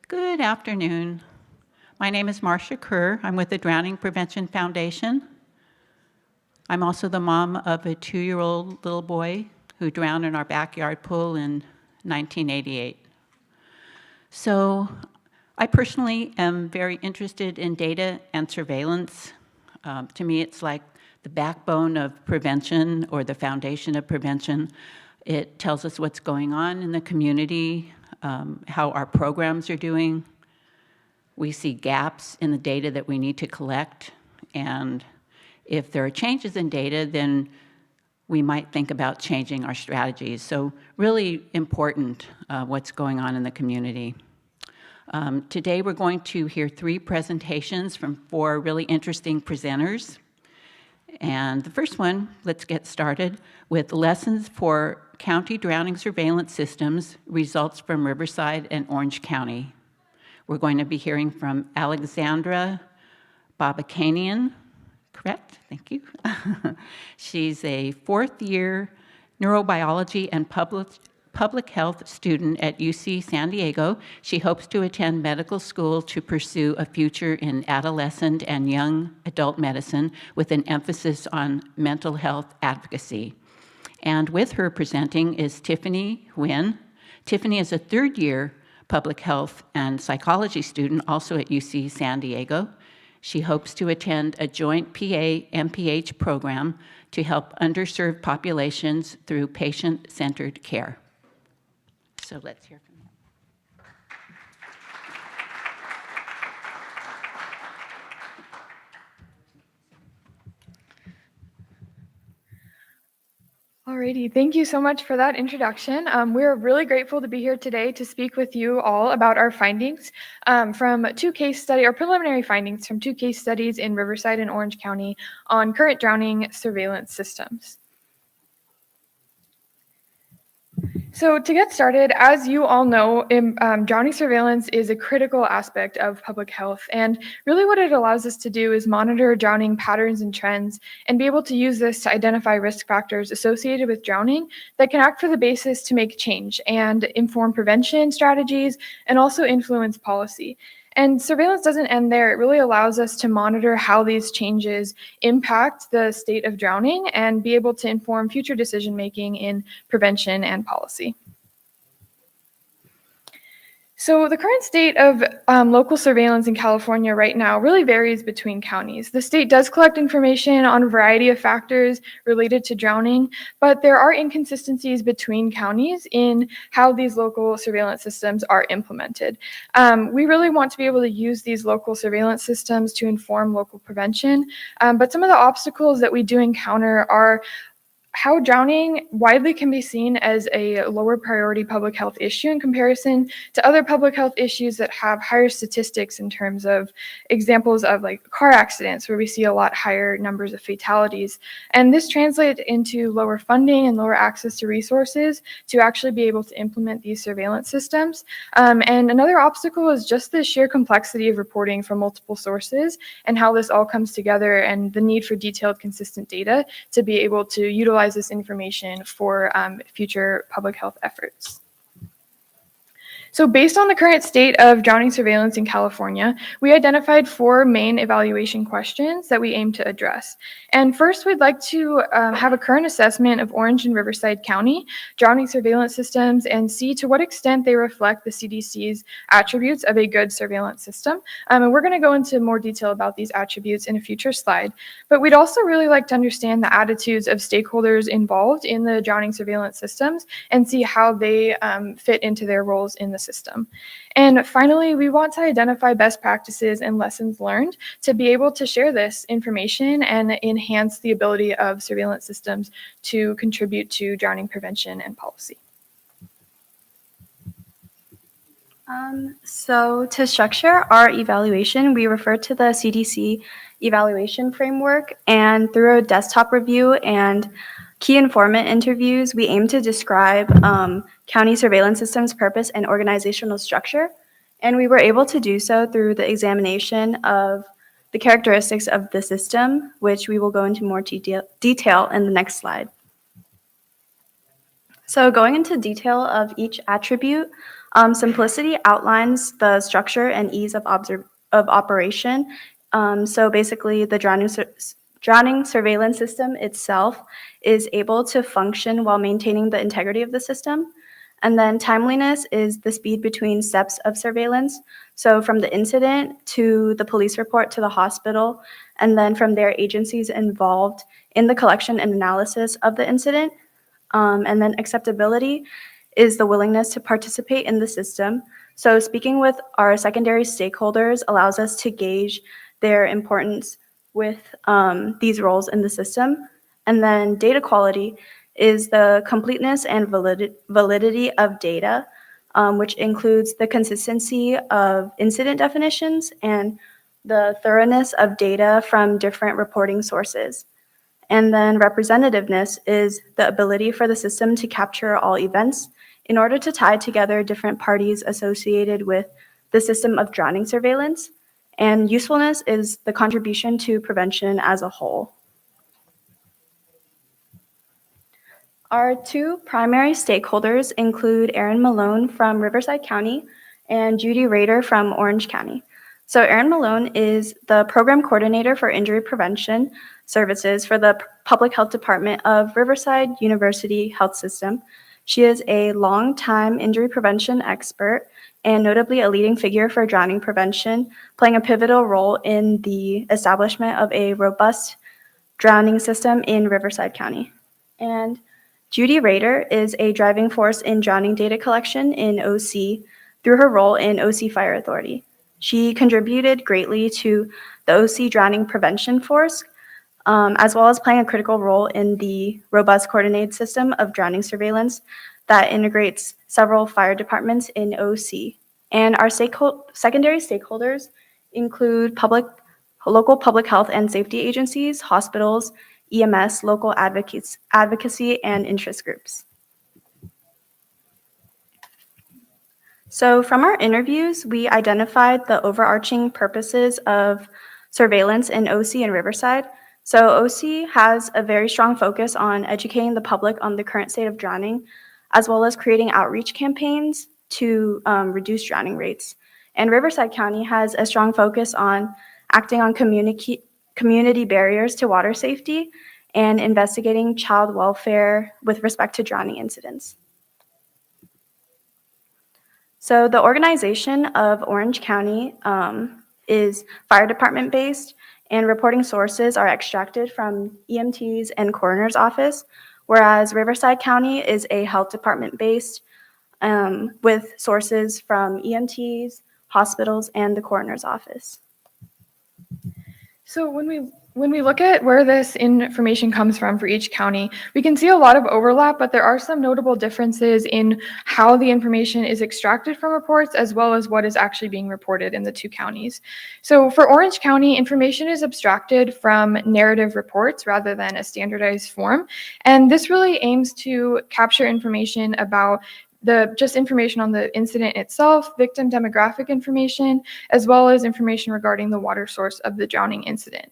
Good afternoon. My name is Marcia Kerr. I'm with the Drowning Prevention Foundation. I'm also the mom of a 2-year-old little boy who drowned in our backyard pool in 1988. So I personally am very interested in data and surveillance. To me, it's like the backbone of prevention or the foundation of prevention. It tells us what's going on in the community, how our programs are doing. We see gaps in the data that we need to collect, and if there are changes in data, then we might think about changing our strategies. So really important what's going on in the community. Today we're going to hear 3 presentations from 4 really interesting presenters. And the first one, let's get started with Lessons for County Drowning Surveillance Systems, Results from Riverside and Orange County. We're going to be hearing from Alexandra Babakanian, correct? Thank you. She's a 4th-year neurobiology and public health student at UC San Diego. She hopes to attend medical school to pursue a future in adolescent and young adult medicine with an emphasis on mental health advocacy. And with her presenting is Tiffany Huynh. Tiffany is a 3rd-year public health and psychology student, also at UC San Diego. She hopes to attend a joint PA-MPH program to help underserved populations through patient-centered care. So let's hear from them. Alrighty, thank you so much for that introduction. We're really grateful to be here today to speak with you all about our findings from 2 case studies, or preliminary findings from 2 case studies in Riverside and Orange County on current drowning surveillance systems. So to get started, as you all know, drowning surveillance is a critical aspect of public health. And really what it allows us to do is monitor drowning patterns and trends and be able to use this to identify risk factors associated with drowning that can act for the basis to make change and inform prevention strategies and also influence policy. And surveillance doesn't end there. It really allows us to monitor how these changes impact the state of drowning and be able to inform future decision-making in prevention and policy. So the current state of local surveillance in California right now really varies between counties. The state does collect information on a variety of factors related to drowning, but there are inconsistencies between counties in how these local surveillance systems are implemented. We really want to be able to use these local surveillance systems to inform local prevention, but some of the obstacles that we do encounter are how drowning widely can be seen as a lower priority public health issue in comparison to other public health issues that have higher statistics in terms of examples of like car accidents where we see a lot higher numbers of fatalities. And this translates into lower funding and lower access to resources to actually be able to implement these surveillance systems. And another obstacle is just the sheer complexity of reporting from multiple sources and how this all comes together and the need for detailed, consistent data to be able to utilize this information for future public health efforts. So based on the current state of drowning surveillance in California, we identified 4 main evaluation questions that we aim to address. And first, we'd like to have a current assessment of Orange and Riverside County drowning surveillance systems and see to what extent they reflect the CDC's attributes of a good surveillance system. And we're going to go into more detail about these attributes in a future slide. But we'd also really like to understand the attitudes of stakeholders involved in the drowning surveillance systems and see how they fit into their roles in the system. And finally, we want to identify best practices and lessons learned to be able to share this information and enhance the ability of surveillance systems to contribute to drowning prevention and policy. So to structure our evaluation, we refer to the CDC evaluation framework, and through a desktop review and key informant interviews, we aim to describe county surveillance systems' purpose and organizational structure, and we were able to do so through the examination of the characteristics of the system, which we will go into more detail in the next slide. So going into detail of each attribute, Simplicity outlines the structure and ease of operation. So basically, the drowning surveillance system itself is able to function while maintaining the integrity of the system. And then timeliness is the speed between steps of surveillance. So from the incident to the police report to the hospital, and then from their agencies involved in the collection and analysis of the incident. And then acceptability is the willingness to participate in the system. So speaking with our secondary stakeholders allows us to gauge their importance with these roles in the system. And then data quality is the completeness and validity of data, which includes the consistency of incident definitions and the thoroughness of data from different reporting sources. And then representativeness is the ability for the system to capture all events in order to tie together different parties associated with the system of drowning surveillance. And usefulness is the contribution to prevention as a whole. Our two primary stakeholders include Erin Malone from Riverside County and Judy Rader from Orange County. So Erin Malone is the program coordinator for injury prevention services for the Public Health Department of Riverside University Health System. She is a longtime injury prevention expert and notably a leading figure for drowning prevention, playing a pivotal role in the establishment of a robust drowning system in Riverside County. And Judy Rader is a driving force in drowning data collection in OC through her role in OC Fire Authority. She contributed greatly to the OC drowning prevention force, as well as playing a critical role in the robust coordinated system of drowning surveillance that integrates several fire departments in OC. And our secondary stakeholders include local public health and safety agencies, hospitals, EMS, local advocacy, and interest groups. So from our interviews, we identified the overarching purposes of surveillance in OC and Riverside. So OC has a very strong focus on educating the public on the current state of drowning, as well as creating outreach campaigns to reduce drowning rates. And Riverside County has a strong focus on acting on community barriers to water safety and investigating child welfare with respect to drowning incidents. So the organization of Orange County is fire department based, and reporting sources are extracted from EMTs and coroner's office, whereas Riverside County is a health department based with sources from EMTs, hospitals, and the coroner's office. So when we look at where this information comes from for each county, we can see a lot of overlap, but there are some notable differences in how the information is extracted from reports as well as what is actually being reported in the two counties. So for Orange County, information is abstracted from narrative reports rather than a standardized form, and this really aims to capture information about just information on the incident itself, victim demographic information, as well as information regarding the water source of the drowning incident.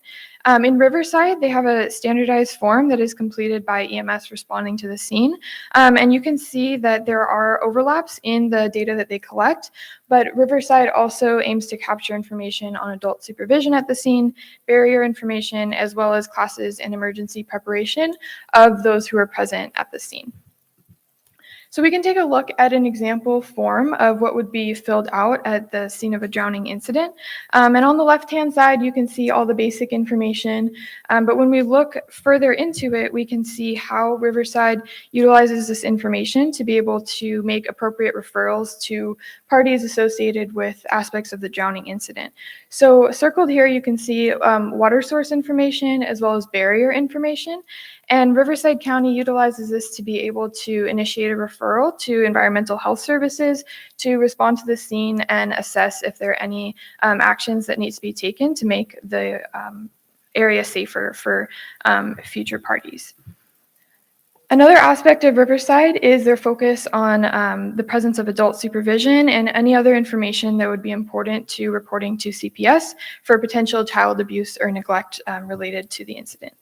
In Riverside, they have a standardized form that is completed by EMS responding to the scene. And you can see that there are overlaps in the data that they collect, but Riverside also aims to capture information on adult supervision at the scene, barrier information, as well as classes and emergency preparation of those who are present at the scene. So we can take a look at an example form of what would be filled out at the scene of a drowning incident. And on the left-hand side, you can see all the basic information. But when we look further into it, we can see how Riverside utilizes this information to be able to make appropriate referrals to parties associated with aspects of the drowning incident. So circled here, you can see water source information as well as barrier information. And Riverside County utilizes this to be able to initiate a referral to environmental health services to respond to the scene and assess if there are any actions that need to be taken to make the area safer for future parties. Another aspect of Riverside is their focus on the presence of adult supervision and any other information that would be important to reporting to CPS for potential child abuse or neglect related to the incident.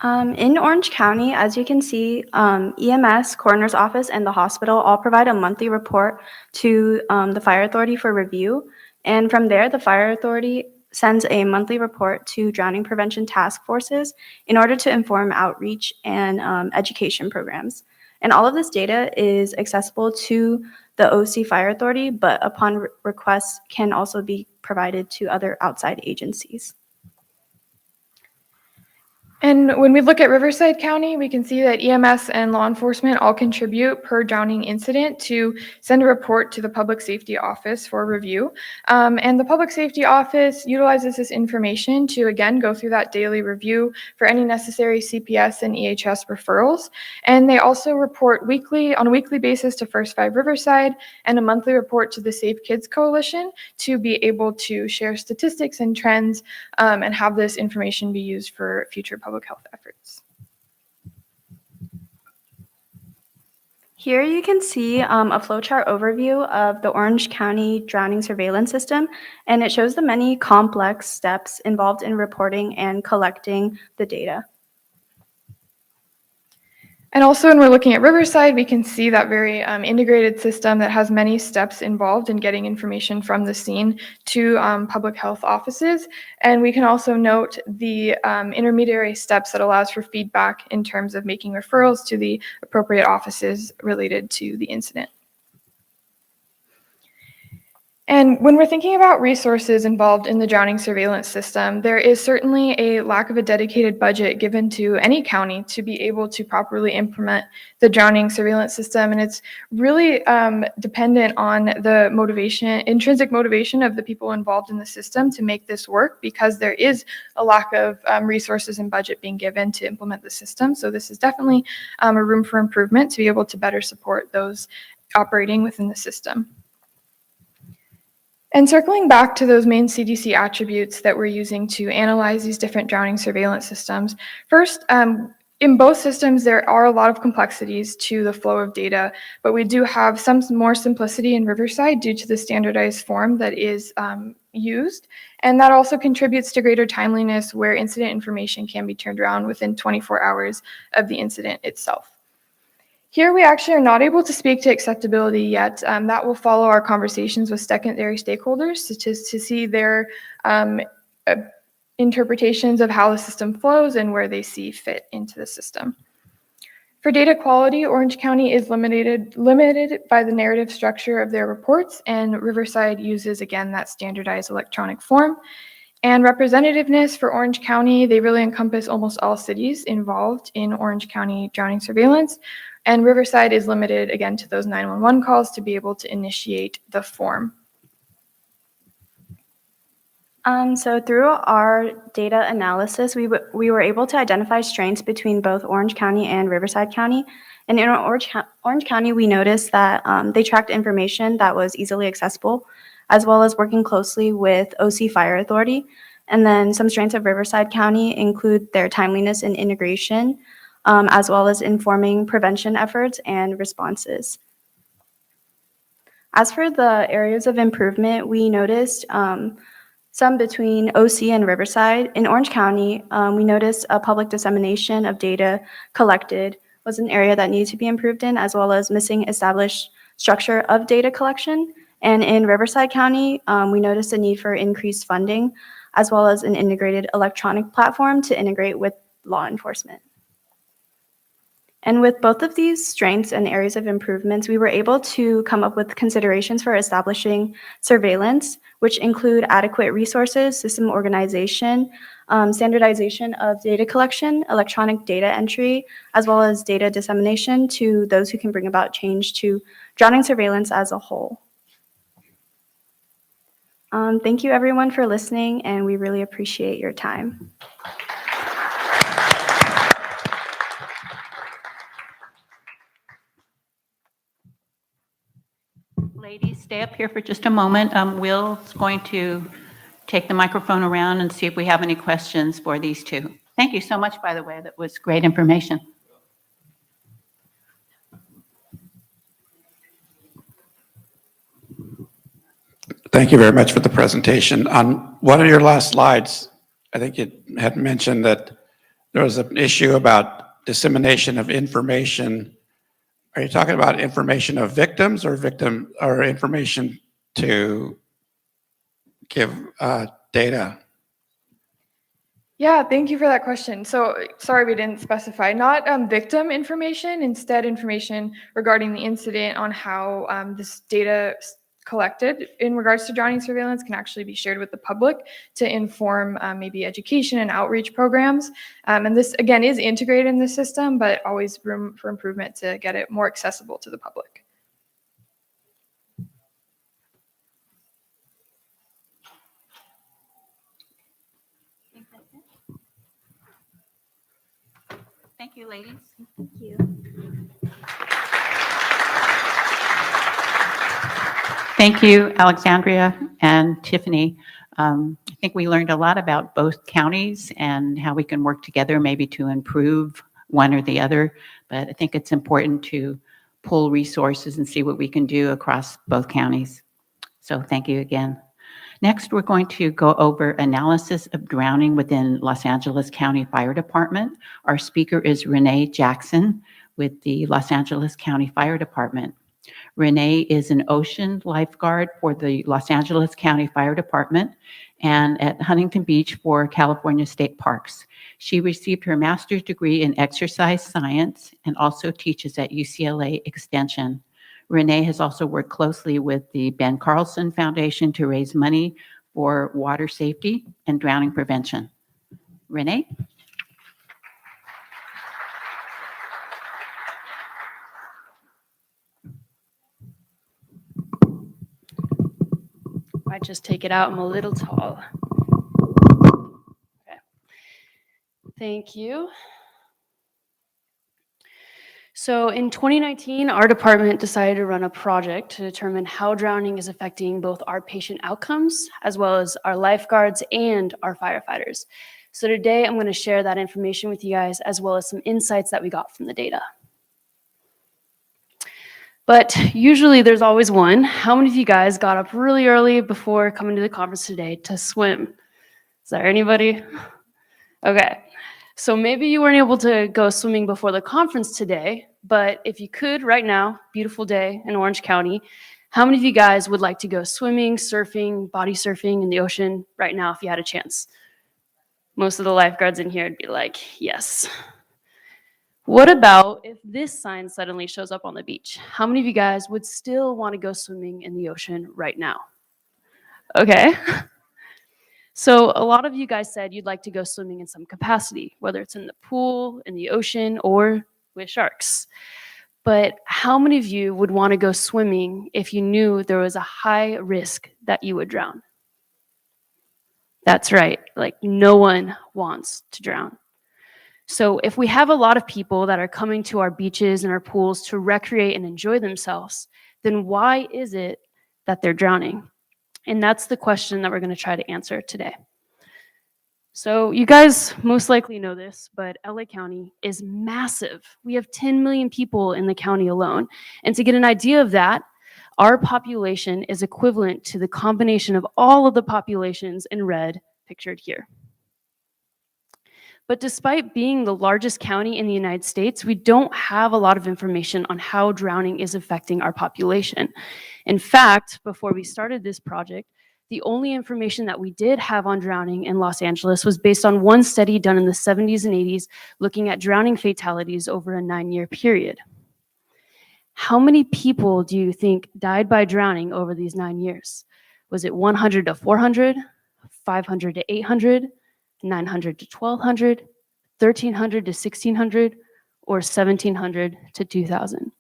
In Orange County, as you can see, EMS, coroner's office, and the hospital all provide a monthly report to the fire authority for review. And from there, the fire authority sends a monthly report to drowning prevention task forces in order to inform outreach and education programs. And all of this data is accessible to the OC Fire Authority, but upon request can also be provided to other outside agencies. And when we look at Riverside County, we can see that EMS and law enforcement all contribute per drowning incident to send a report to the Public Safety Office for review. And the Public Safety Office utilizes this information to, again, go through that daily review for any necessary CPS and EHS referrals. And they also report on a weekly basis to First 5 Riverside and a monthly report to the Safe Kids Coalition to be able to share statistics and trends and have this information be used for future public health efforts. Here you can see a flowchart overview of the Orange County drowning surveillance system, and it shows the many complex steps involved in reporting and collecting the data. And also when we're looking at Riverside, we can see that very integrated system that has many steps involved in getting information from the scene to public health offices. And we can also note the intermediary steps that allows for feedback in terms of making referrals to the appropriate offices related to the incident. And when we're thinking about resources involved in the drowning surveillance system, there is certainly a lack of a dedicated budget given to any county to be able to properly implement the drowning surveillance system. And it's really dependent on the intrinsic motivation of the people involved in the system to make this work, because there is a lack of resources and budget being given to implement the system. So this is definitely a room for improvement to be able to better support those operating within the system. And circling back to those main CDC attributes that we're using to analyze these different drowning surveillance systems, first, in both systems, there are a lot of complexities to the flow of data, but we do have some more simplicity in Riverside due to the standardized form that is used. And that also contributes to greater timeliness, where incident information can be turned around within 24 hours of the incident itself. Here, we actually are not able to speak to acceptability yet. That will follow our conversations with secondary stakeholders to see their interpretations of how the system flows and where they see fit into the system. For data quality, Orange County is limited by the narrative structure of their reports, and Riverside uses, again, that standardized electronic form. And representativeness for Orange County, they really encompass almost all cities involved in Orange County drowning surveillance. And Riverside is limited, again, to those 911 calls to be able to initiate the form. So through our data analysis, we were able to identify strengths between both Orange County and Riverside County. And in Orange County, we noticed that they tracked information that was easily accessible, as well as working closely with OC Fire Authority. And then some strengths of Riverside County include their timeliness and integration, as well as informing prevention efforts and responses. As for the areas of improvement, we noticed some between OC and Riverside. In Orange County, we noticed a public dissemination of data collected was an area that needed to be improved in, as well as missing established structure of data collection. And in Riverside County, we noticed a need for increased funding, as well as an integrated electronic platform to integrate with law enforcement. And with both of these strengths and areas of improvements, we were able to come up with considerations for establishing surveillance, which include adequate resources, system organization, standardization of data collection, electronic data entry, as well as data dissemination to those who can bring about change to drowning surveillance as a whole. Thank you everyone for listening, and we really appreciate your time. Ladies, stay up here for just a moment. Will's going to take the microphone around and see if we have any questions for these two. Thank you so much, by the way. That was great information. Thank you very much for the presentation. On one of your last slides, I think you had mentioned that there was an issue about dissemination of information. Are you talking about information of victims or information to give data? Yeah, thank you for that question. So sorry we didn't specify, not victim information, instead information regarding the incident on how this data collected in regards to drowning surveillance can actually be shared with the public to inform maybe education and outreach programs. And this, again, is integrated in the system, but always room for improvement to get it more accessible to the public. Thank you, ladies. Thank you. Thank you, Alexandria and Tiffany. I think we learned a lot about both counties and how we can work together maybe to improve one or the other. But I think it's important to pull resources and see what we can do across both counties. So thank you again. Next, we're going to go over analysis of drowning within Los Angeles County Fire Department. Our speaker is Renae Jackson with the Los Angeles County Fire Department. Renae is an ocean lifeguard for the Los Angeles County Fire Department and at Huntington Beach for California State Parks. She received her master's degree in exercise science and also teaches at UCLA Extension. Renae has also worked closely with the Ben Carlson Foundation to raise money for water safety and drowning prevention. Renae? Might just take it out. I'm a little tall. Okay. Thank you. So in 2019, our department decided to run a project to determine how drowning is affecting both our patient outcomes, as well as our lifeguards and our firefighters. So today I'm going to share that information with you guys, as well as some insights that we got from the data. But usually there's always one. How many of you guys got up really early before coming to the conference today to swim? Is there anybody? Okay. So maybe you weren't able to go swimming before the conference today, but if you could right now, beautiful day in Orange County, how many of you guys would like to go swimming, surfing, body surfing in the ocean right now if you had a chance? Most of the lifeguards in here would be like, yes. What about if this sign suddenly shows up on the beach? How many of you guys would still want to go swimming in the ocean right now? Okay. So a lot of you guys said you'd like to go swimming in some capacity, whether it's in the pool, in the ocean, or with sharks. But how many of you would want to go swimming if you knew there was a high risk that you would drown? That's right. Like, no one wants to drown. So if we have a lot of people that are coming to our beaches and our pools to recreate and enjoy themselves, then why is it that they're drowning? And that's the question that we're going to try to answer today. So you guys most likely know this, but LA County is massive. We have 10 million people in the county alone. And to get an idea of that, our population is equivalent to the combination of all of the populations in red pictured here. But despite being the largest county in the United States, we don't have a lot of information on how drowning is affecting our population. In fact, before we started this project, the only information that we did have on drowning in Los Angeles was based on one study done in the 70s and 80s looking at drowning fatalities over a 9-year period. How many people do you think died by drowning over these 9 years? Was it 100 to 400, 500 to 800, 900 to 1200, 1300 to 1600, or 1700 to 2000?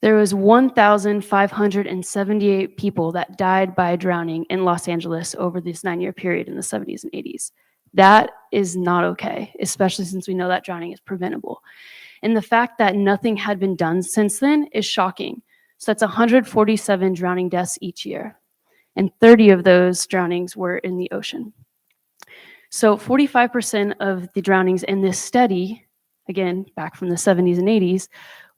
There was 1,578 people that died by drowning in Los Angeles over this 9-year period in the 70s and 80s. That is not okay, especially since we know that drowning is preventable. And the fact that nothing had been done since then is shocking. So that's 147 drowning deaths each year. And 30 of those drownings were in the ocean. So 45% of the drownings in this study, again, back from the 70s and 80s,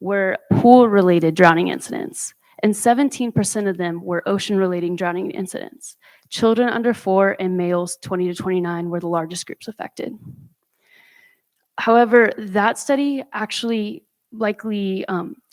were pool-related drowning incidents. And 17% of them were ocean-related drowning incidents. Children under 4 and males 20 to 29 were the largest groups affected. However, that study actually likely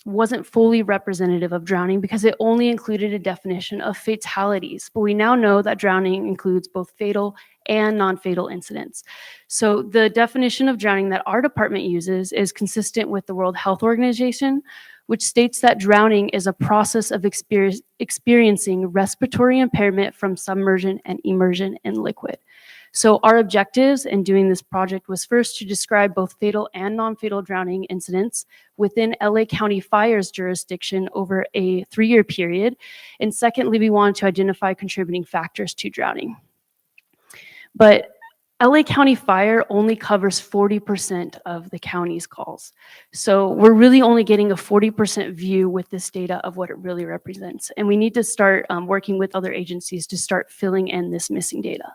wasn't fully representative of drowning because it only included a definition of fatalities. But we now know that drowning includes both fatal and non-fatal incidents. So the definition of drowning that our department uses is consistent with the World Health Organization, which states that drowning is a process of experiencing respiratory impairment from submersion and immersion in liquid. So our objectives in doing this project was first to describe both fatal and non-fatal drowning incidents within LA County Fire's jurisdiction over a 3-year period. And secondly, we wanted to identify contributing factors to drowning. But LA County Fire only covers 40% of the county's calls. So we're really only getting a 40% view with this data of what it really represents. And we need to start working with other agencies to start filling in this missing data.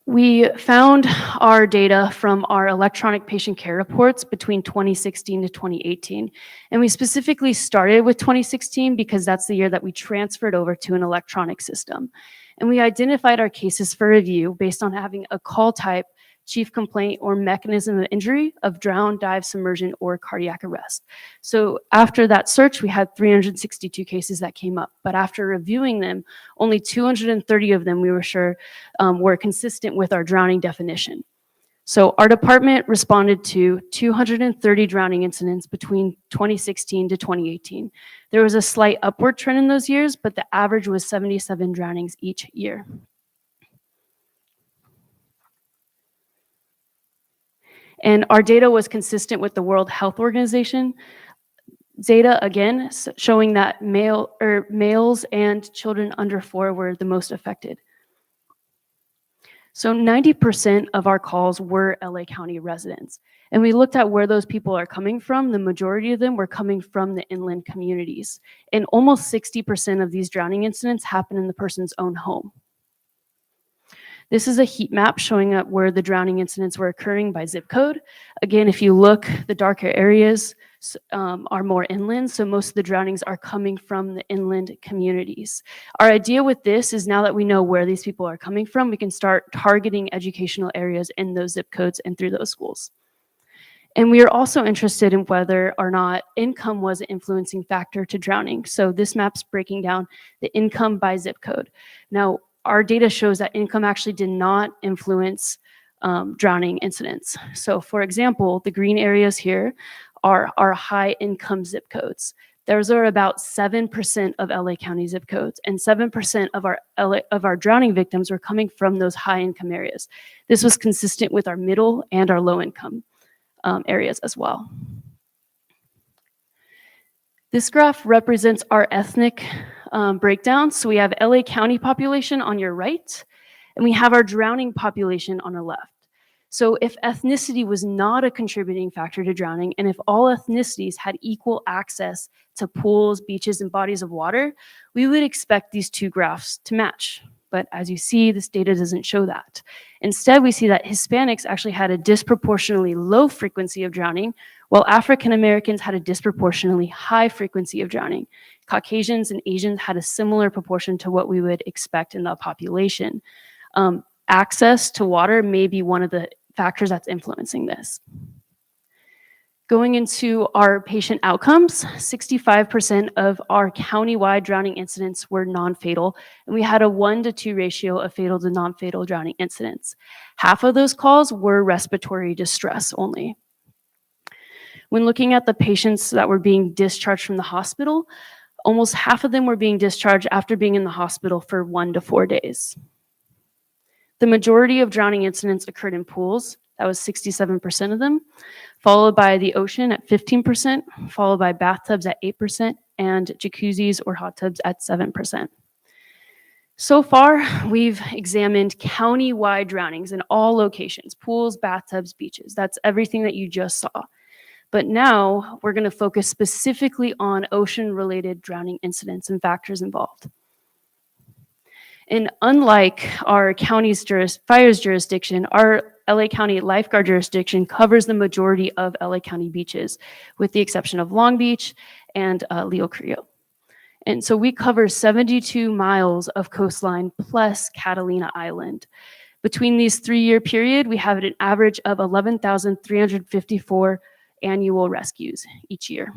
We found our data from our electronic patient care reports between 2016 to 2018. And we specifically started with 2016 because that's the year that we transferred over to an electronic system. And we identified our cases for review based on having a call type, chief complaint, or mechanism of injury of drown, dive, submersion, or cardiac arrest. So after that search, we had 362 cases that came up. But after reviewing them, only 230 of them we were sure were consistent with our drowning definition. So our department responded to 230 drowning incidents between 2016 to 2018. There was a slight upward trend in those years, but the average was 77 drownings each year. And our data was consistent with the World Health Organization data, again, showing that males and children under 4 were the most affected. So 90% of our calls were LA County residents. And we looked at where those people are coming from. The majority of them were coming from the inland communities. And almost 60% of these drowning incidents happen in the person's own home. This is a heat map showing up where the drowning incidents were occurring by zip code. Again, if you look, the darker areas are more inland, so most of the drownings are coming from the inland communities. Our idea with this is now that we know where these people are coming from, we can start targeting educational areas in those zip codes and through those schools. And we are also interested in whether or not income was an influencing factor to drowning. So this map's breaking down the income by zip code. Now, our data shows that income actually did not influence drowning incidents. So for example, the green areas here are our high income zip codes. Those are about 7% of LA County zip codes, and 7% of our drowning victims were coming from those high income areas. This was consistent with our middle and our low income areas as well. This graph represents our ethnic breakdown. So we have LA County population on your right, and we have our drowning population on the left. So if ethnicity was not a contributing factor to drowning, and if all ethnicities had equal access to pools, beaches, and bodies of water, we would expect these two graphs to match. But as you see, this data doesn't show that. Instead, we see that Hispanics actually had a disproportionately low frequency of drowning, while African Americans had a disproportionately high frequency of drowning. Caucasians and Asians had a similar proportion to what we would expect in the population. Access to water may be one of the factors that's influencing this. Going into our patient outcomes, 65% of our countywide drowning incidents were non-fatal, and we had a 1-to-2 ratio of fatal to non-fatal drowning incidents. Half of those calls were respiratory distress only. When looking at the patients that were being discharged from the hospital, almost half of them were being discharged after being in the hospital for 1 to 4 days. The majority of drowning incidents occurred in pools. That was 67% of them, followed by the ocean at 15%, followed by bathtubs at 8%, and jacuzzis or hot tubs at 7%. So far, we've examined county-wide drownings in all locations, pools, bathtubs, beaches. That's everything that you just saw. But now we're going to focus specifically on ocean-related drowning incidents and factors involved. And unlike our county's fire's jurisdiction, our LA County lifeguard jurisdiction covers the majority of LA County beaches, with the exception of Long Beach and Leo Carrillo. And so we cover 72 miles of coastline plus Catalina Island. Between these 3-year period, we have an average of 11,354 annual rescues each year.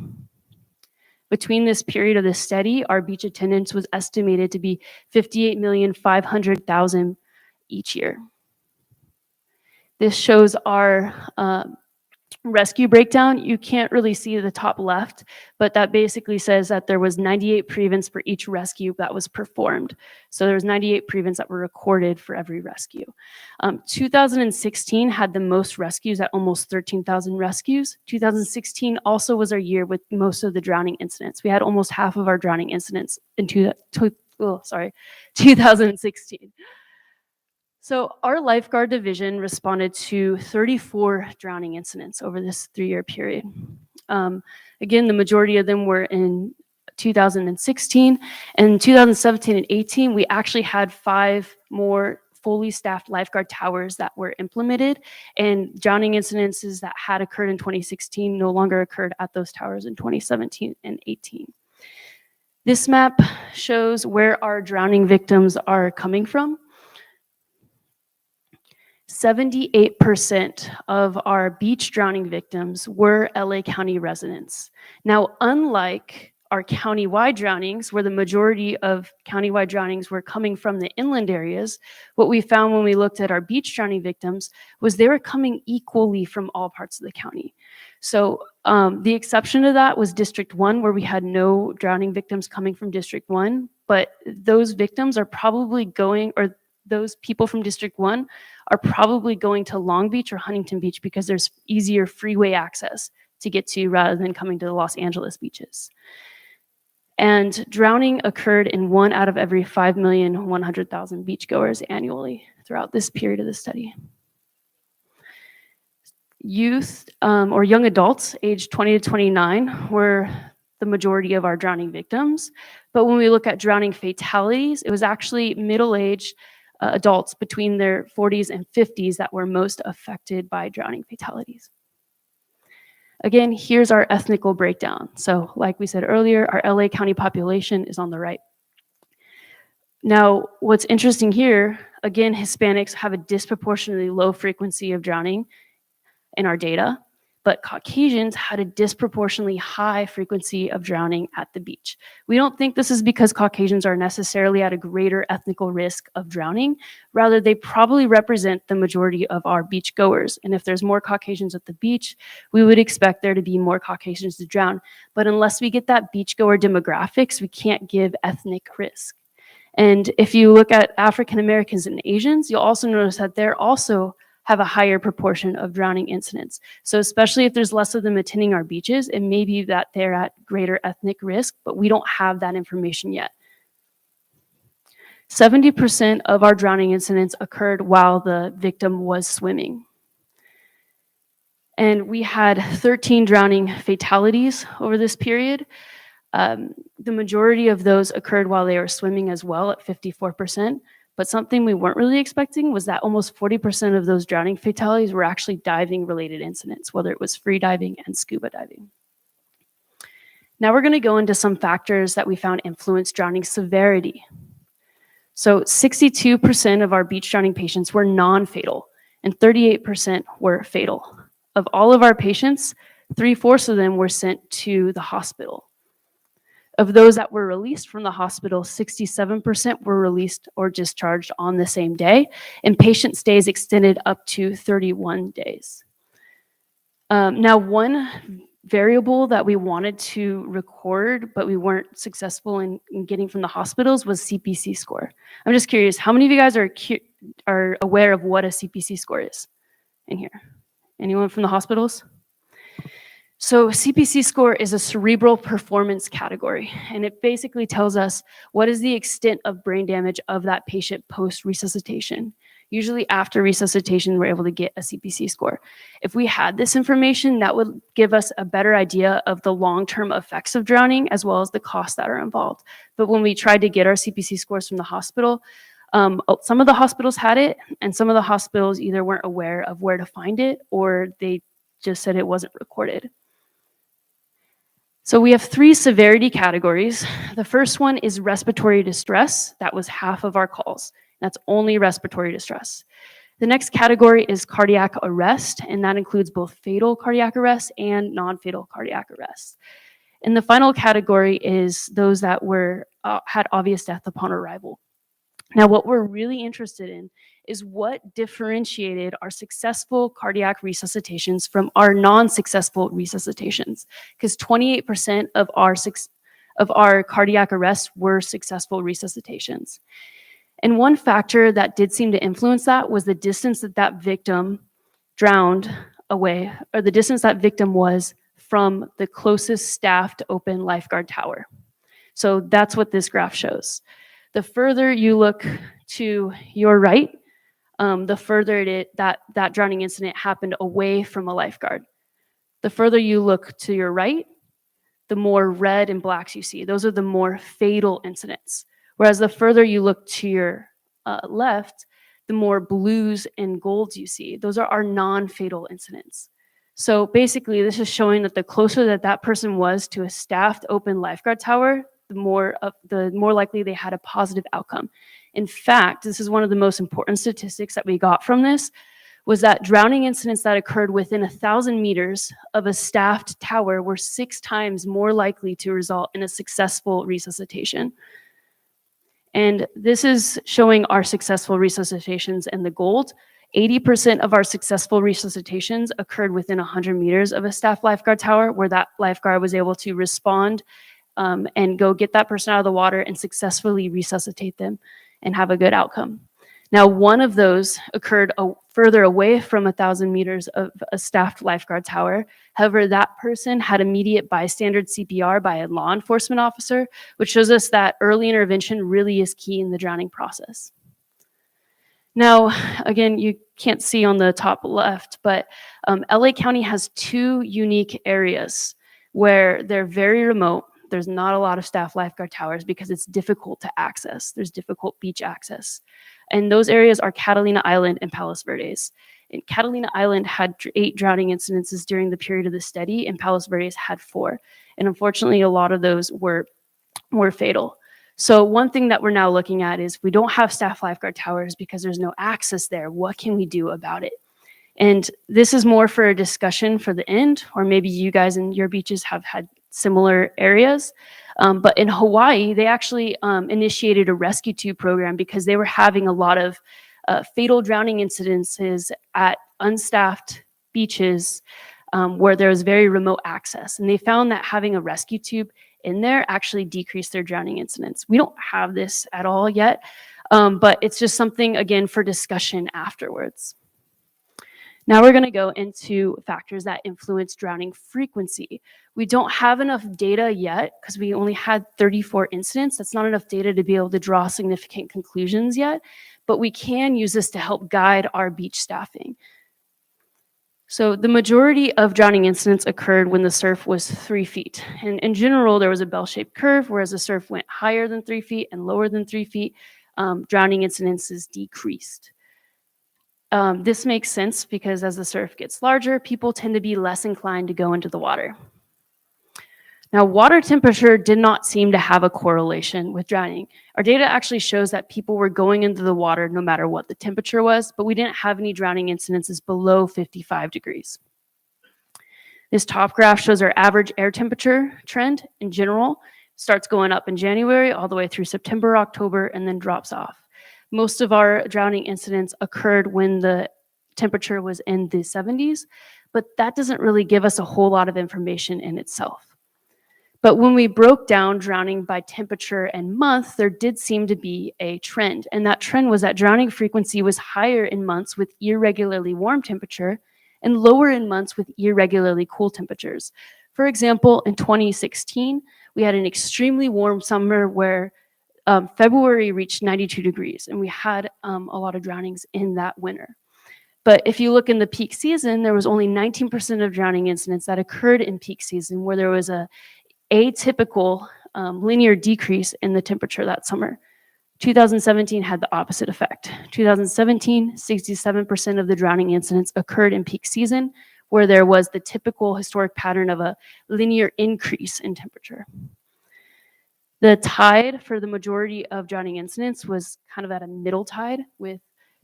Between this period of the study, our beach attendance was estimated to be 58,500,000 each year. This shows our rescue breakdown. You can't really see the top left, but that basically says that there was 98 prevents for each rescue that was performed. So there was 98 prevents that were recorded for every rescue. 2016 had the most rescues at almost 13,000 rescues. 2016 also was our year with most of the drowning incidents. We had almost half of our drowning incidents in 2016. So our lifeguard division responded to 34 drowning incidents over this 3-year period. Again, the majority of them were in 2016. And 2017 and 18, we actually had 5 more fully staffed lifeguard towers that were implemented, and drowning incidences that had occurred in 2016 no longer occurred at those towers in 2017 and 18. This map shows where our drowning victims are coming from. 78% of our beach drowning victims were LA County residents. Now, unlike our countywide drownings, where the majority of countywide drownings were coming from the inland areas, what we found when we looked at our beach drowning victims was they were coming equally from all parts of the county. So the exception to that was District 1, where we had no drowning victims coming from District 1, but those victims are probably going, or those people from District 1 are probably going to Long Beach or Huntington Beach because there's easier freeway access to get to rather than coming to the Los Angeles beaches. And drowning occurred in 1 out of every 5,100,000 beachgoers annually throughout this period of the study. Youth or young adults aged 20 to 29 were the majority of our drowning victims. But when we look at drowning fatalities, it was actually middle-aged adults between their 40s and 50s that were most affected by drowning fatalities. Again, here's our ethnical breakdown. So like we said earlier, our LA County population is on the right. Now, what's interesting here, again, Hispanics have a disproportionately low frequency of drowning in our data, but Caucasians had a disproportionately high frequency of drowning at the beach. We don't think this is because Caucasians are necessarily at a greater ethnical risk of drowning. Rather, they probably represent the majority of our beach goers. And if there's more Caucasians at the beach, we would expect there to be more Caucasians to drown. But unless we get that beachgoer demographics, we can't give ethnic risk. And if you look at African Americans and Asians, you'll also notice that they're also have a higher proportion of drowning incidents. So especially if there's less of them attending our beaches, it may be that they're at greater ethnic risk, but we don't have that information yet. 70% of our drowning incidents occurred while the victim was swimming. And we had 13 drowning fatalities over this period. The majority of those occurred while they were swimming as well at 54%. But something we weren't really expecting was that almost 40% of those drowning fatalities were actually diving-related incidents, whether it was free diving and scuba diving. Now we're going to go into some factors that we found influence drowning severity. So 62% of our beach drowning patients were non-fatal, and 38% were fatal. Of all of our patients, 3/4 of them were sent to the hospital. Of those that were released from the hospital, 67% were released or discharged on the same day, and patient stays extended up to 31 days. Now, one variable that we wanted to record, but we weren't successful in getting from the hospitals was CPC score. I'm just curious, how many of you guys are aware of what a CPC score is in here? Anyone from the hospitals? So CPC score is a cerebral performance category, and it basically tells us what is the extent of brain damage of that patient post-resuscitation. Usually after resuscitation, we're able to get a CPC score. If we had this information, that would give us a better idea of the long-term effects of drowning as well as the costs that are involved. But when we tried to get our CPC scores from the hospital, some of the hospitals had it, and some of the hospitals either weren't aware of where to find it or they just said it wasn't recorded. So we have 3 severity categories. The first one is respiratory distress. That was half of our calls. That's only respiratory distress. The next category is cardiac arrest, and that includes both fatal cardiac arrest and non-fatal cardiac arrest. And the final category is those that had obvious death upon arrival. Now, what we're really interested in is what differentiated our successful cardiac resuscitations from our non-successful resuscitations, because 28% of our cardiac arrests were successful resuscitations. And one factor that did seem to influence that was the distance that victim drowned away, or the distance that victim was from the closest staffed open lifeguard tower. So that's what this graph shows. The further you look to your right, the further that drowning incident happened away from a lifeguard. The further you look to your right, the more red and blacks you see. Those are the more fatal incidents. Whereas the further you look to your left, the more blues and golds you see. Those are our non-fatal incidents. So basically, this is showing that the closer that person was to a staffed open lifeguard tower, the more likely they had a positive outcome. In fact, this is one of the most important statistics that we got from this, was that drowning incidents that occurred within 1,000 meters of a staffed tower were 6 times more likely to result in a successful resuscitation. And this is showing our successful resuscitations in the gold. 80% of our successful resuscitations occurred within 100 meters of a staffed lifeguard tower, where that lifeguard was able to respond and go get that person out of the water and successfully resuscitate them and have a good outcome. Now, one of those occurred further away from 1,000 meters of a staffed lifeguard tower. However, that person had immediate bystander CPR by a law enforcement officer, which shows us that early intervention really is key in the drowning process. Now, again, you can't see on the top left, but LA County has 2 unique areas where they're very remote. There's not a lot of staffed lifeguard towers because it's difficult to access. There's difficult beach access. And those areas are Catalina Island and Palos Verdes. And Catalina Island had 8 drowning incidences during the period of the study, and Palos Verdes had 4. And unfortunately, a lot of those were fatal. So one thing that we're now looking at is we don't have staffed lifeguard towers because there's no access there. What can we do about it? And this is more for a discussion for the end, or maybe you guys in your beaches have had similar areas. But in Hawaii, they actually initiated a rescue tube program because they were having a lot of fatal drowning incidences at unstaffed beaches where there was very remote access. And they found that having a rescue tube in there actually decreased their drowning incidents. We don't have this at all yet, but it's just something, again, for discussion afterwards. Now we're going to go into factors that influence drowning frequency. We don't have enough data yet because we only had 34 incidents. That's not enough data to be able to draw significant conclusions yet, but we can use this to help guide our beach staffing. So the majority of drowning incidents occurred when the surf was 3 feet. And in general, there was a bell-shaped curve, whereas the surf went higher than 3 feet and lower than 3 feet, drowning incidences decreased. This makes sense because as the surf gets larger, people tend to be less inclined to go into the water. Now, water temperature did not seem to have a correlation with drowning. Our data actually shows that people were going into the water no matter what the temperature was, but we didn't have any drowning incidences below 55 degrees. This top graph shows our average air temperature trend in general. Starts going up in January all the way through September, October, and then drops off. Most of our drowning incidents occurred when the temperature was in the 70s, but that doesn't really give us a whole lot of information in itself. But when we broke down drowning by temperature and month, there did seem to be a trend. And that trend was that drowning frequency was higher in months with irregularly warm temperature and lower in months with irregularly cool temperatures. For example, in 2016, we had an extremely warm summer where February reached 92 degrees, and we had a lot of drownings in that winter. But if you look in the peak season, there was only 19% of drowning incidents that occurred in peak season, where there was a atypical linear decrease in the temperature that summer. 2017 had the opposite effect. 2017, 67% of the drowning incidents occurred in peak season, where there was the typical historic pattern of a linear increase in temperature. The tide for the majority of drowning incidents was kind of at a middle tide, with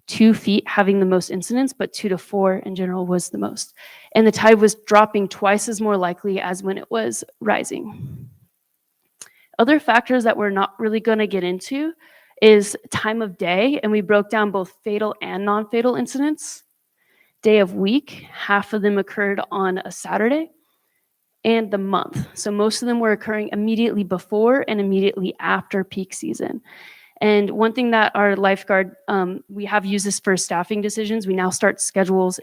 2 feet having the most incidents, but 2 to 4 in general was the most. And the tide was dropping twice as more likely as when it was rising. Other factors that we're not really going to get into is time of day, and we broke down both fatal and non-fatal incidents. Day of week, half of them occurred on a Saturday, and the month. So most of them were occurring immediately before and immediately after peak season. And one thing that our lifeguard, we have used this for staffing decisions. We now start schedules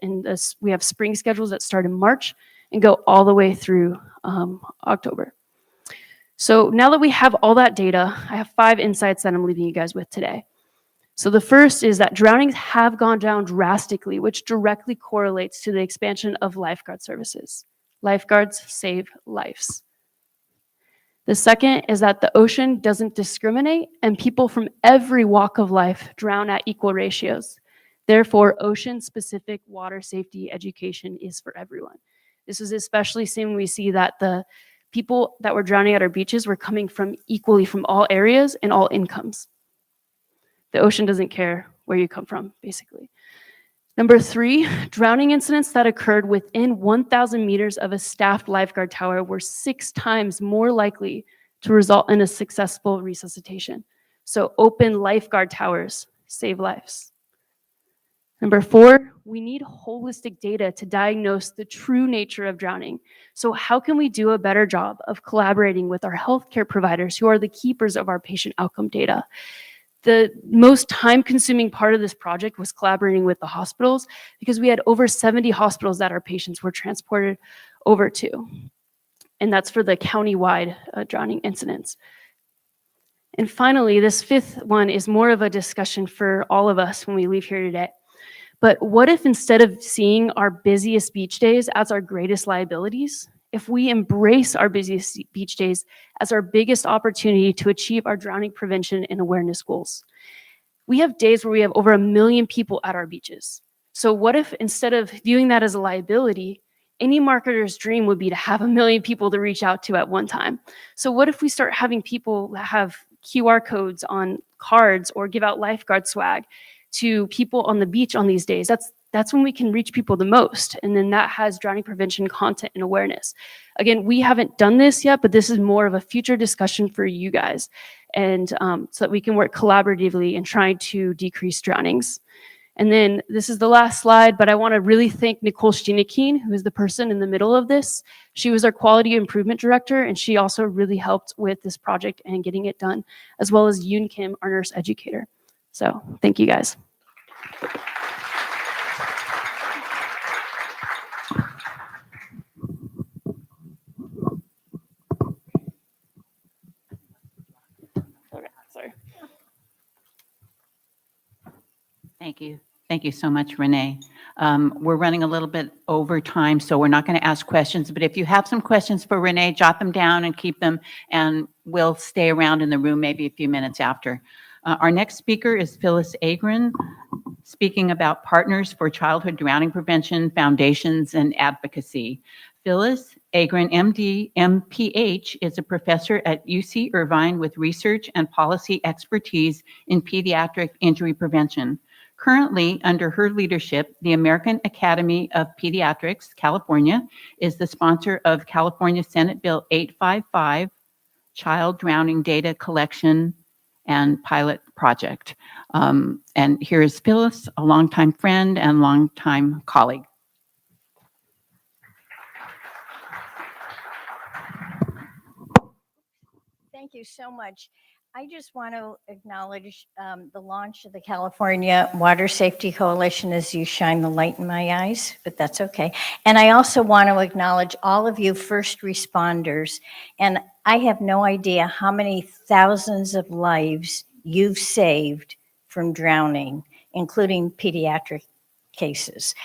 we have spring schedules that start in March and go all the way through October. So now that we have all that data, I have 5 insights that I'm leaving you guys with today. So the first is that drownings have gone down drastically, which directly correlates to the expansion of lifeguard services. Lifeguards save lives. The second is that the ocean doesn't discriminate, and people from every walk of life drown at equal ratios. Therefore, ocean-specific water safety education is for everyone. This is especially seen when we see that the people that were drowning at our beaches were coming from equally from all areas and all incomes. The ocean doesn't care where you come from, basically. Number 3, drowning incidents that occurred within 1,000 meters of a staffed lifeguard tower were 6 times more likely to result in a successful resuscitation. So open lifeguard towers save lives. Number 4, we need holistic data to diagnose the true nature of drowning. So how can we do a better job of collaborating with our healthcare providers, who are the keepers of our patient outcome data? The most time-consuming part of this project was collaborating with the hospitals, because we had over 70 hospitals that our patients were transported over to. And that's for the county-wide drowning incidents. And finally, this 5th one is more of a discussion for all of us when we leave here today. But what if, instead of seeing our busiest beach days as our greatest liabilities, if we embrace our busiest beach days as our biggest opportunity to achieve our drowning prevention and awareness goals? We have days where we have over 1 million people at our beaches. So what if, instead of viewing that as a liability, any marketer's dream would be to have 1 million people to reach out to at one time? So what if we start having people that have QR codes on cards or give out lifeguard swag to people on the beach on these days? That's when we can reach people the most. And then that has drowning prevention content and awareness. Again, we haven't done this yet, but this is more of a future discussion for you guys. And so that we can work collaboratively in trying to decrease drownings. And then this is the last slide, but I want to really thank Nicole Steenekeen, who is the person in the middle of this. She was our quality improvement director, and she also really helped with this project and getting it done, as well as Yoon Kim, our nurse educator. So thank you guys. Okay, sorry. Thank you. Thank you so much, Renae. We're running a little bit over time, so we're not going to ask questions, but if you have some questions for Renae, jot them down and keep them, and we'll stay around in the room maybe a few minutes after. Our next speaker is Phyllis Agran, speaking about Partners for Childhood Drowning Prevention, Foundations, and Advocacy. Phyllis Agran, MD, MPH, is a professor at UC Irvine with research and policy expertise in pediatric injury prevention. Currently, under her leadership, the American Academy of Pediatrics, California, is the sponsor of California Senate Bill 855, Child Drowning Data Collection and Pilot Project. And here is Phyllis, a longtime friend and longtime colleague. Thank you so much. I just want to acknowledge the launch of the California Water Safety Coalition as you shine the light in my eyes, but that's okay. And I also want to acknowledge all of you first responders. And I have no idea how many thousands of lives you've saved from drowning, including pediatric cases.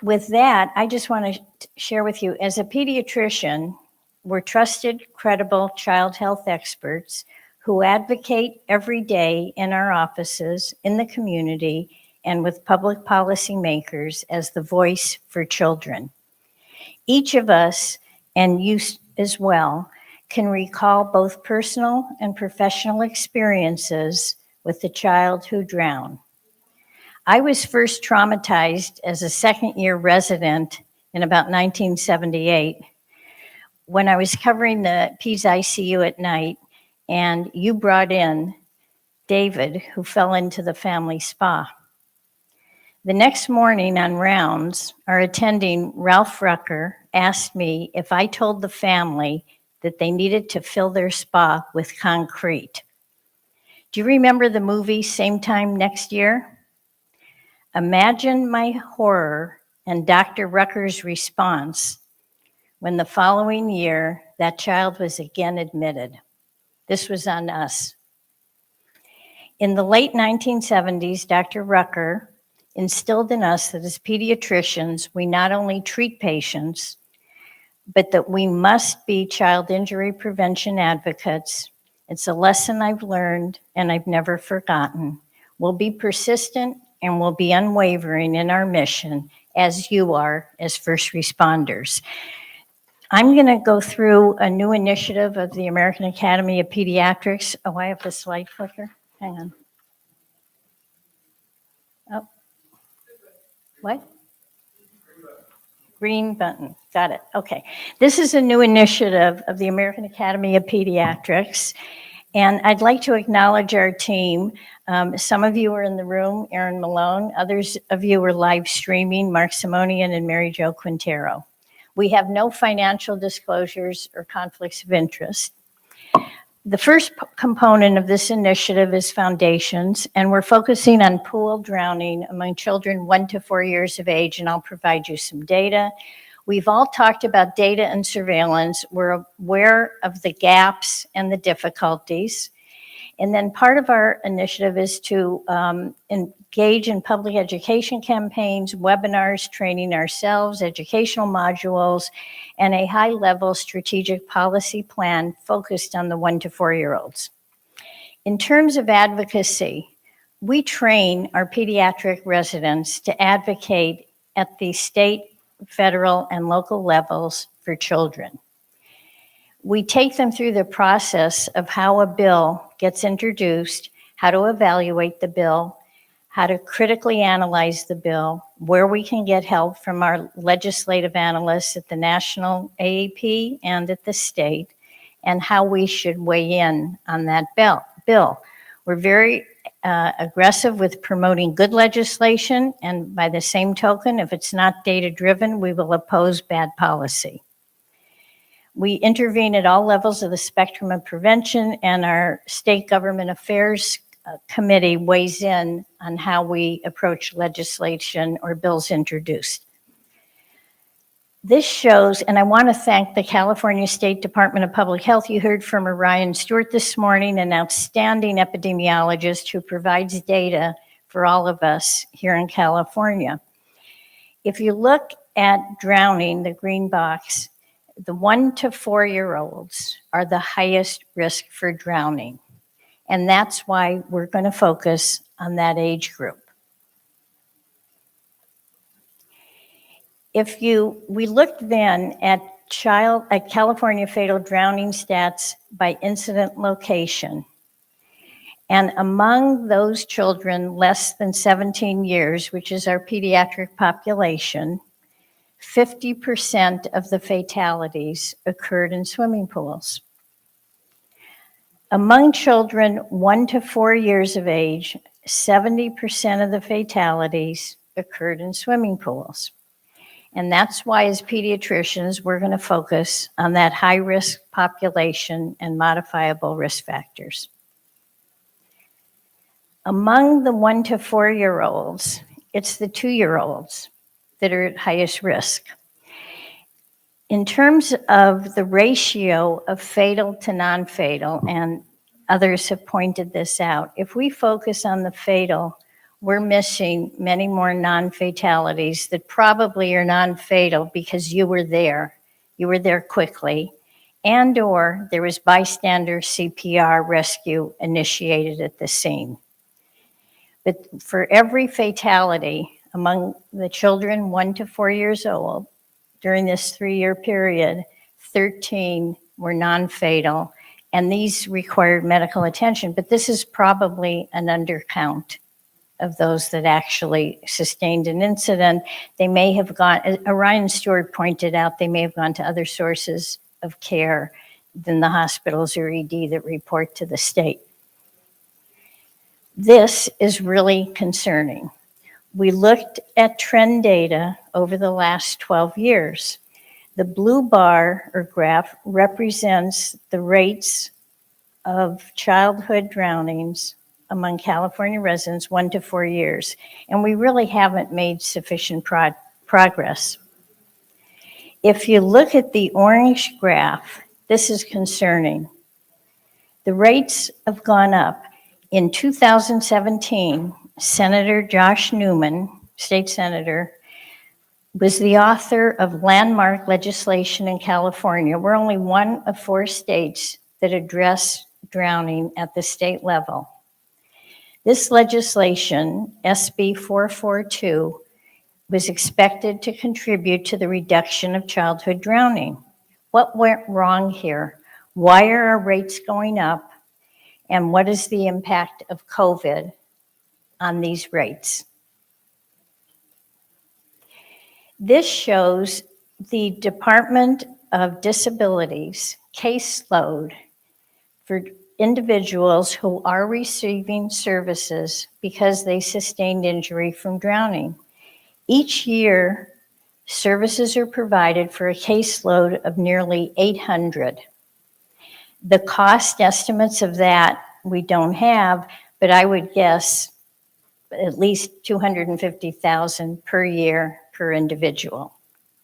With that, I just want to share with you, as a pediatrician, we're trusted, credible child health experts who advocate every day in our offices, in the community, and with public policymakers as the voice for children. Each of us, and you as well, can recall both personal and professional experiences with the child who drowned. I was first traumatized as a second-year resident in about 1978 when I was covering the Peds ICU at night, and you brought in David, who fell into the family spa. The next morning on rounds, our attending, Ralph Rucker, asked me if I told the family that they needed to fill their spa with concrete. Do you remember the movie Same Time Next Year? Imagine my horror and Dr. Rucker's response when the following year that child was again admitted. This was on us. In the late 1970s, Dr. Rucker instilled in us that as pediatricians, we not only treat patients, but that we must be child injury prevention advocates. It's a lesson I've learned and I've never forgotten. We'll be persistent and we'll be unwavering in our mission, as you are as first responders. I'm going to go through a new initiative of the American Academy of Pediatrics. Oh, I have the slide clicker. Hang on. Oh. What? Green button. Got it. Okay. This is a new initiative of the American Academy of Pediatrics. And I'd like to acknowledge our team. Some of you are in the room, Erin Malone. Others of you are live streaming, Mark Simonian and Mary Jo Quintero. We have no financial disclosures or conflicts of interest. The first component of this initiative is foundations, and we're focusing on pool drowning among children 1 to 4 years of age, and I'll provide you some data. We've all talked about data and surveillance. We're aware of the gaps and the difficulties. And then part of our initiative is to engage in public education campaigns, webinars, training ourselves, educational modules, and a high-level strategic policy plan focused on the 1 to 4 year olds. In terms of advocacy, we train our pediatric residents to advocate at the state, federal, and local levels for children. We take them through the process of how a bill gets introduced, how to evaluate the bill, how to critically analyze the bill, where we can get help from our legislative analysts at the national AAP and at the state, and how we should weigh in on that bill. We're very aggressive with promoting good legislation, and by the same token, if it's not data-driven, we will oppose bad policy. We intervene at all levels of the spectrum of prevention, and our state government affairs committee weighs in on how we approach legislation or bills introduced. This shows, and I want to thank the California State Department of Public Health. You heard from Orion Stewart this morning, an outstanding epidemiologist who provides data for all of us here in California. If you look at drowning, the green box, the 1 to 4 year olds are the highest risk for drowning. And that's why we're going to focus on that age group. We looked then at California fatal drowning stats by incident location. And among those children less than 17 years, which is our pediatric population, 50% of the fatalities occurred in swimming pools. Among children 1 to 4 years of age, 70% of the fatalities occurred in swimming pools. And that's why as pediatricians, we're going to focus on that high-risk population and modifiable risk factors. Among the 1 to 4 year olds, it's the 2 year olds that are at highest risk. In terms of the ratio of fatal to non-fatal, and others have pointed this out, if we focus on the fatal, we're missing many more non-fatalities that probably are non-fatal because you were there quickly, and or there was bystander CPR rescue initiated at the scene. But for every fatality among the children 1 to 4 years old during this 3-year period, 13 were non-fatal, and these required medical attention. But this is probably an undercount of those that actually sustained an incident. They may have gone, as Orion Stewart pointed out, they may have gone to other sources of care than the hospitals or ED that report to the state. This is really concerning. We looked at trend data over the last 12 years. The blue bar or graph represents the rates of childhood drownings among California residents 1 to 4 years, and we really haven't made sufficient progress. If you look at the orange graph, this is concerning. The rates have gone up. In 2017, Senator Josh Newman, state senator, was the author of landmark legislation in California. We're only one of 4 states that address drowning at the state level. This legislation, SB 442, was expected to contribute to the reduction of childhood drowning. What went wrong here? Why are our rates going up? And what is the impact of COVID on these rates? This shows the Department of Disabilities caseload for individuals who are receiving services because they sustained injury from drowning. Each year, services are provided for a caseload of nearly 800. The cost estimates of that we don't have, but I would guess at least $250,000 per year per individual.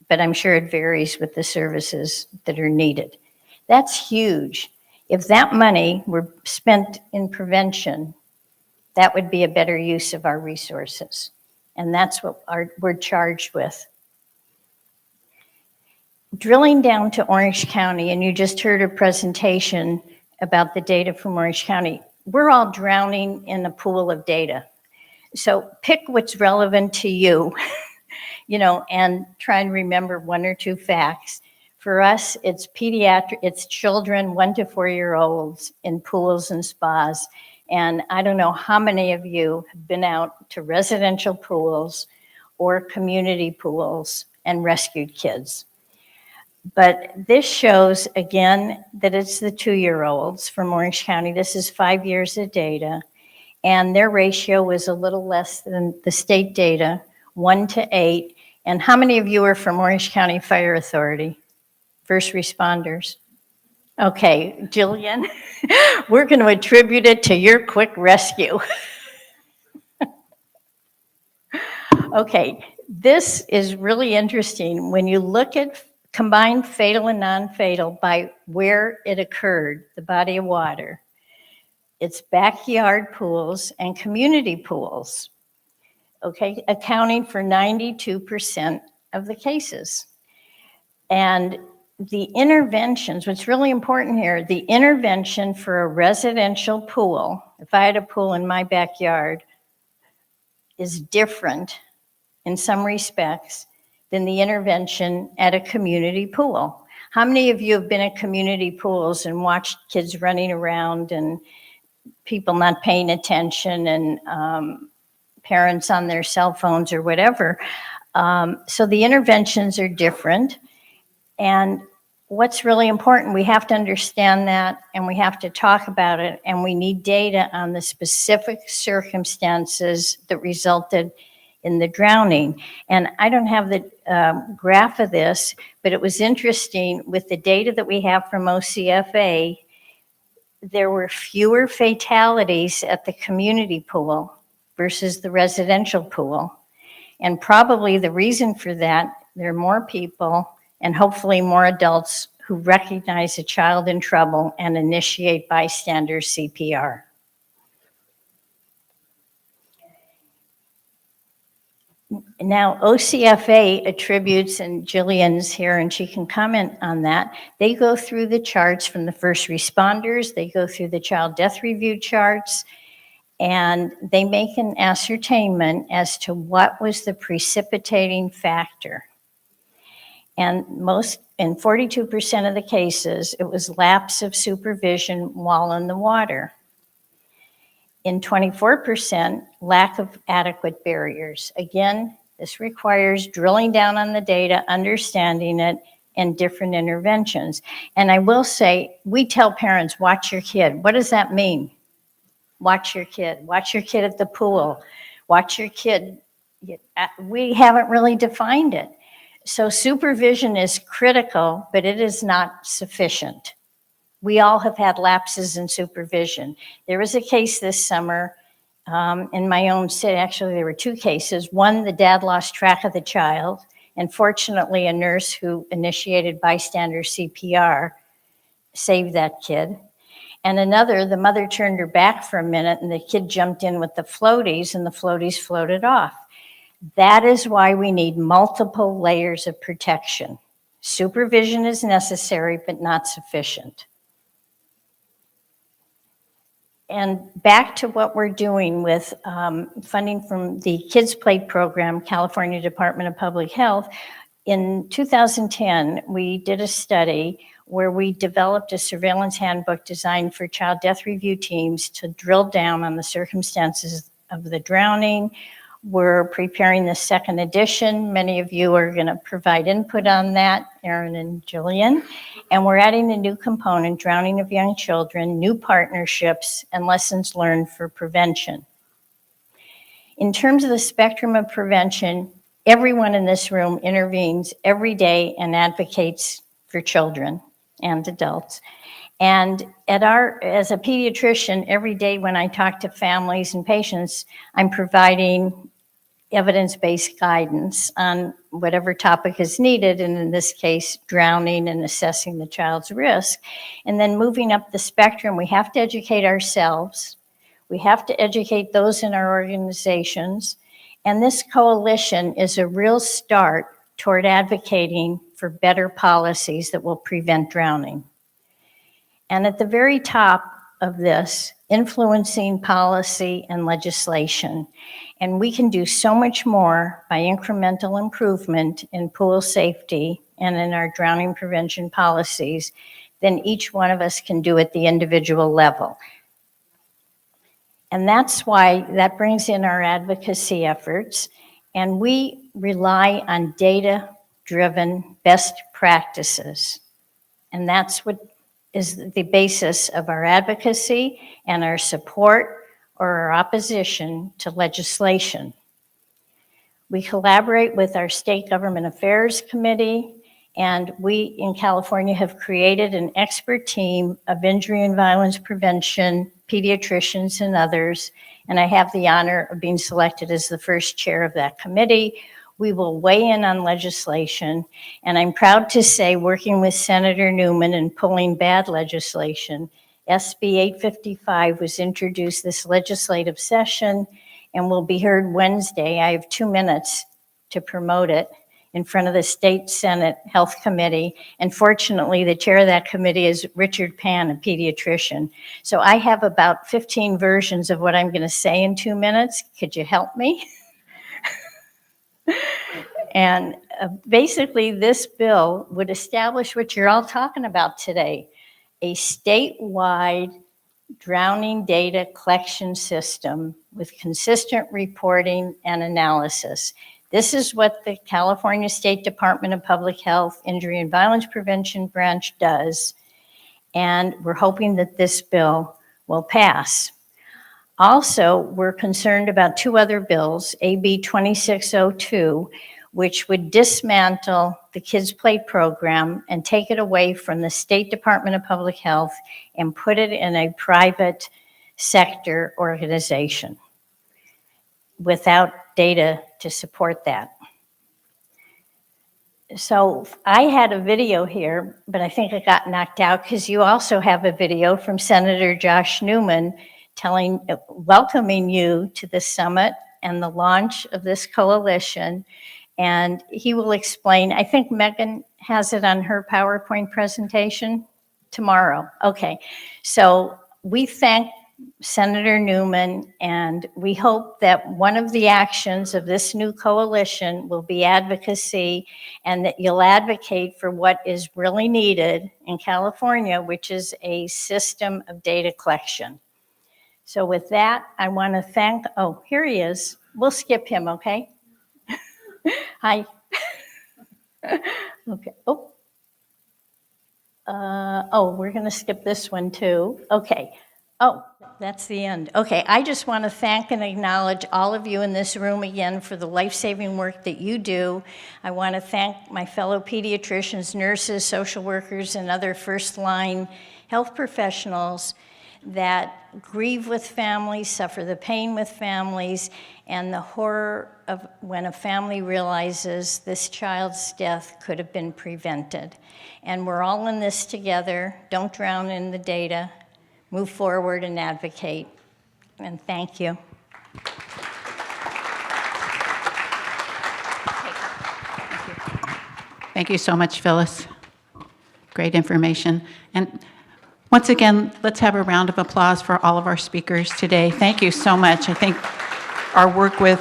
But I'm sure it varies with the services that are needed. That's huge. If that money were spent in prevention, that would be a better use of our resources. And that's what we're charged with. Drilling down to Orange County, and you just heard a presentation about the data from Orange County. We're all drowning in a pool of data. So pick what's relevant to you, and try and remember 1 or 2 facts. For us, it's it's children 1 to 4 year olds in pools and spas. And I don't know how many of you have been out to residential pools or community pools and rescued kids. But this shows, again, that it's the 2-year-olds from Orange County. This is 5 years of data. And their ratio was a little less than the state data, 1 to 8. And how many of you are from Orange County Fire Authority? First responders? Okay, Jillian, we're going to attribute it to your quick rescue. Okay, this is really interesting. When you look at combined fatal and non-fatal by where it occurred, the body of water, it's backyard pools and community pools, okay, accounting for 92% of the cases. And the interventions, what's really important here, the intervention for a residential pool, if I had a pool in my backyard, is different in some respects than the intervention at a community pool. How many of you have been at community pools and watched kids running around and people not paying attention and parents on their cell phones or whatever? So the interventions are different. And what's really important, we have to understand that and we have to talk about it, and we need data on the specific circumstances that resulted in the drowning. And I don't have the graph of this, but it was interesting with the data that we have from OCFA, there were fewer fatalities at the community pool versus the residential pool. And probably the reason for that, there are more people and hopefully more adults who recognize a child in trouble and initiate bystander CPR. Now, OCFA attributes, and Jillian's here and she can comment on that, they go through the charts from the first responders, they go through the child death review charts, and they make an ascertainment as to what was the precipitating factor. And in 42% of the cases, it was lapse of supervision while in the water. In 24%, lack of adequate barriers. Again, this requires drilling down on the data, understanding it, and different interventions. And I will say, we tell parents, watch your kid. What does that mean? Watch your kid. Watch your kid at the pool. Watch your kid. We haven't really defined it. So supervision is critical, but it is not sufficient. We all have had lapses in supervision. There was a case this summer in my own city. Actually, there were two cases. One, the dad lost track of the child, and fortunately, a nurse who initiated bystander CPR saved that kid. And another, the mother turned her back for a minute, and the kid jumped in with the floaties, and the floaties floated off. That is why we need multiple layers of protection. Supervision is necessary, but not sufficient. And back to what we're doing with funding from the Kids Play program, California Department of Public Health. In 2010, we did a study where we developed a surveillance handbook designed for child death review teams to drill down on the circumstances of the drowning. We're preparing the second edition. Many of you are going to provide input on that, Erin and Jillian. And we're adding a new component, drowning of young children, new partnerships, and lessons learned for prevention. In terms of the spectrum of prevention, everyone in this room intervenes every day and advocates for children and adults. And as a pediatrician, every day when I talk to families and patients, I'm providing evidence-based guidance on whatever topic is needed, and in this case, drowning and assessing the child's risk. And then moving up the spectrum, we have to educate ourselves. We have to educate those in our organizations. And this coalition is a real start toward advocating for better policies that will prevent drowning. And at the very top of this, influencing policy and legislation. And we can do so much more by incremental improvement in pool safety and in our drowning prevention policies than each one of us can do at the individual level. And that's why that brings in our advocacy efforts. And we rely on data-driven best practices. And that's what is the basis of our advocacy and our support or our opposition to legislation. We collaborate with our State Government Affairs Committee, and we in California have created an expert team of injury and violence prevention, pediatricians, and others. And I have the honor of being selected as the first chair of that committee. We will weigh in on legislation, and I'm proud to say, working with Senator Newman and pulling bad legislation, SB 855 was introduced this legislative session and will be heard Wednesday. I have 2 minutes to promote it in front of the State Senate Health Committee, and fortunately, the chair of that committee is Richard Pan, a pediatrician. So I have about 15 versions of what I'm going to say in 2 minutes. Could you help me? And basically, this bill would establish what you're all talking about today, a statewide drowning data collection system with consistent reporting and analysis. This is what the California State Department of Public Health Injury and Violence Prevention Branch does, and we're hoping that this bill will pass. Also, we're concerned about two other bills, AB 2602, which would dismantle the Kids Play program and take it away from the State Department of Public Health and put it in a private sector organization without data to support that. So I had a video here, but I think it got knocked out because you also have a video from Senator Josh Newman welcoming you to the summit and the launch of this coalition. And he will explain, I think Megan has it on her PowerPoint presentation tomorrow. Okay, so we thank Senator Newman, and we hope that one of the actions of this new coalition will be advocacy, and that you'll advocate for what is really needed in California, which is a system of data collection. So with that, I want to thank, oh, here he is. We'll skip him, okay? Hi. Okay. We're going to skip this one too. Okay. Oh, that's the end. Okay, I just want to thank and acknowledge all of you in this room again for the life-saving work that you do. I want to thank my fellow pediatricians, nurses, social workers, and other first-line health professionals that grieve with families, suffer the pain with families, and the horror of when a family realizes this child's death could have been prevented. And we're all in this together. Don't drown in the data. Move forward and advocate. And thank you. Thank you so much, Phyllis. Great information. And once again, let's have a round of applause for all of our speakers today. Thank you so much. I think our work with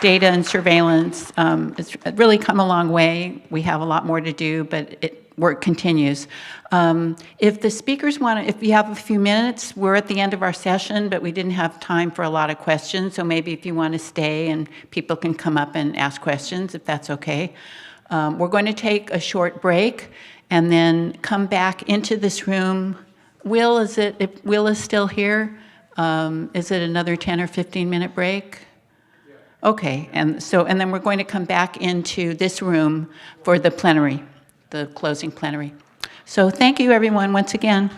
data and surveillance has really come a long way. We have a lot more to do, but work continues. If the speakers want to, if you have a few minutes, we're at the end of our session, but we didn't have time for a lot of questions, so maybe if you want to stay and people can come up and ask questions, if that's okay. We're going to take a short break and then come back into this room. Will, if Will is still here, is it another 10 or 15-minute break? Okay, and then we're going to come back into this room for the plenary, the closing plenary. So thank you, everyone, once again.